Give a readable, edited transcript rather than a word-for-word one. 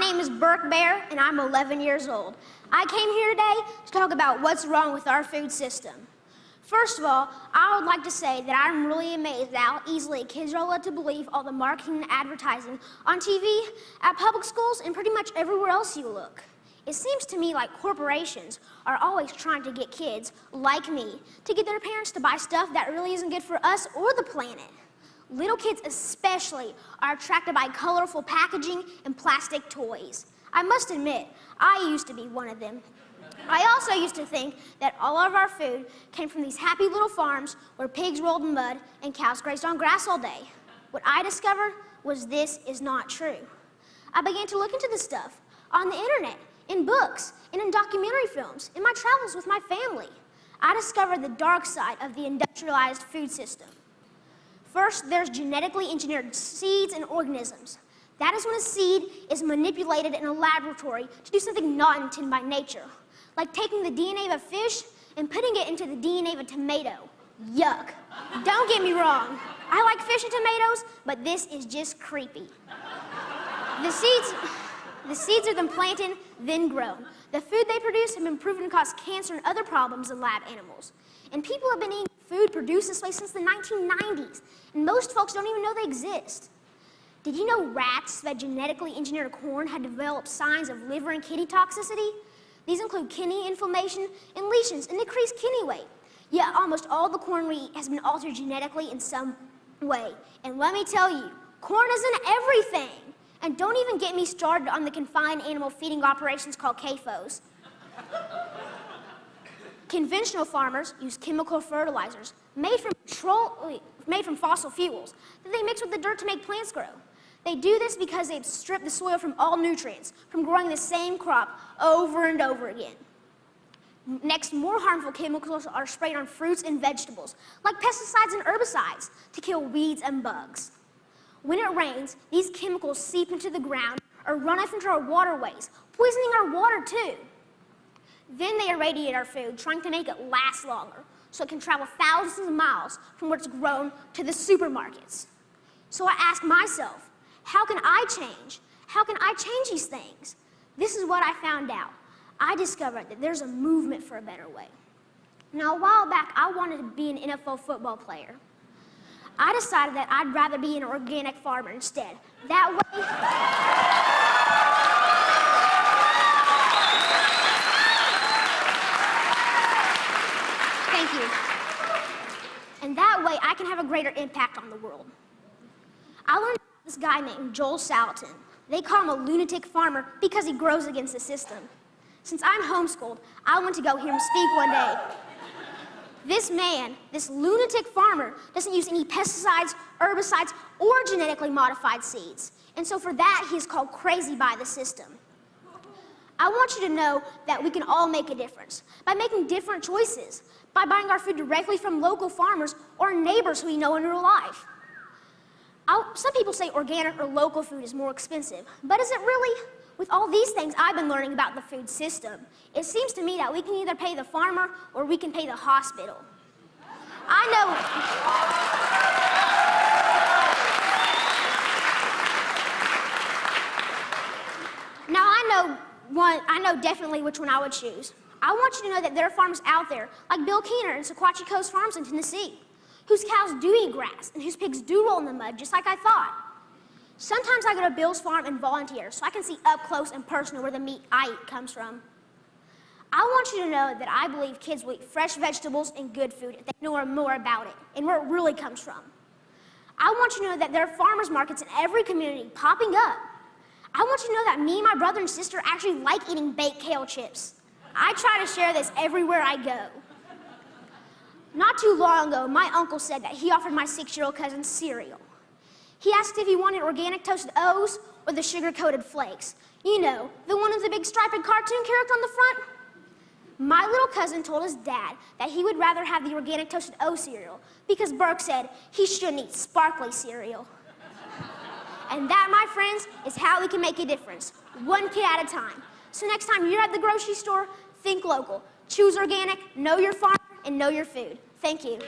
name is Baehr, and I'm 11 years old. I came here today to talk about what's wrong with our food system. First of all, I would like to say that I'm really amazed at how easily kids are led to believe all the marketing and advertising on TV, at public schools, and pretty much everywhere else you look. It seems to me like corporations are always trying to get kids, like me, to get their parents to buy stuff that really isn't good for us or the planet. Little kids especially are attracted by colorful packaging and plastic toys. I must admit, I used to be one of them. I also used to think that all of our food came from these happy little farms where pigs rolled in mud and cows grazed on grass all day. What I discovered was this is not true. I began to look into this stuff on the internet, in books, and in documentary films, in my travels with my family. I discovered the dark side of the industrialized food system. First, there's genetically engineered seeds and organisms. That is when a seed is manipulated in a laboratory to do something not intended by nature, like taking the DNA of a fish and putting it into the DNA of a tomato. Yuck. Don't get me wrong. I like fish and tomatoes, but this is just creepy. The seeds are then planted, then grown. The food they produce have been proven to cause cancer and other problems in lab animals. And people have been eating food produced this way since the 1990s, and most folks don't even know they exist. Did you know rats that genetically engineered corn had developed signs of liver and kidney toxicity? These include kidney inflammation and lesions and decreased kidney weight. Yet almost all the corn we eat has been altered genetically in some way. And let me tell you, corn isn't everything. And don't even get me started on the confined animal feeding operations called CAFOs. Conventional farmers use chemical fertilizers made from fossil fuels that they mix with the dirt to make plants grow. They do this because they've stripped the soil from all nutrients from growing the same crop over and over again. Next, more harmful chemicals are sprayed on fruits and vegetables, like pesticides and herbicides, to kill weeds and bugs. When it rains, these chemicals seep into the ground or run off into our waterways, poisoning our water too. Then they irradiate our food, trying to make it last longer, so it can travel thousands of miles from where it's grown to the supermarkets. So I ask myself, how can I change? How can I change these things? This is what I found out. I discovered that there's a movement for a better way. Now, a while back, I wanted to be an NFL football player. I decided that I'd rather be an organic farmer instead. That way, thank you. And that way, I can have a greater impact on the world. I learned about this guy named Joel Salatin. They call him a lunatic farmer because he grows against the system. Since I'm homeschooled, I went to go hear him speak one day. This man, this lunatic farmer, doesn't use any pesticides, herbicides, or genetically modified seeds. And so for that, he is called crazy by the system. I want you to know that we can all make a difference by making different choices, by buying our food directly from local farmers or neighbors who we know in real life. Some people say organic or local food is more expensive, but is it really? With all these things I've been learning about the food system, it seems to me that we can either pay the farmer or we can pay the hospital. I know definitely which one I would choose. I want you to know that there are farmers out there, like Bill Keener and Sequatchie Coast Farms in Tennessee, whose cows do eat grass and whose pigs do roll in the mud, just like I thought. Sometimes I go to Bill's farm and volunteer so I can see up close and personal where the meat I eat comes from. I want you to know that I believe kids will eat fresh vegetables and good food if they know more about it and where it really comes from. I want you to know that there are farmers markets in every community popping up. I want you to know that me and my brother and sister actually like eating baked kale chips. I try to share this everywhere I go. Not too long ago, my uncle said that he offered my 6-year-old cousin cereal. He asked if he wanted organic toasted O's or the sugar-coated flakes. You know, the one with the big striped cartoon character on the front. My little cousin told his dad that he would rather have the organic toasted O cereal because Birke said he shouldn't eat sparkly cereal. And that, my friends, is how we can make a difference, one kid at a time. So next time you're at the grocery store, think local. Choose organic, know your farm, and know your food. Thank you.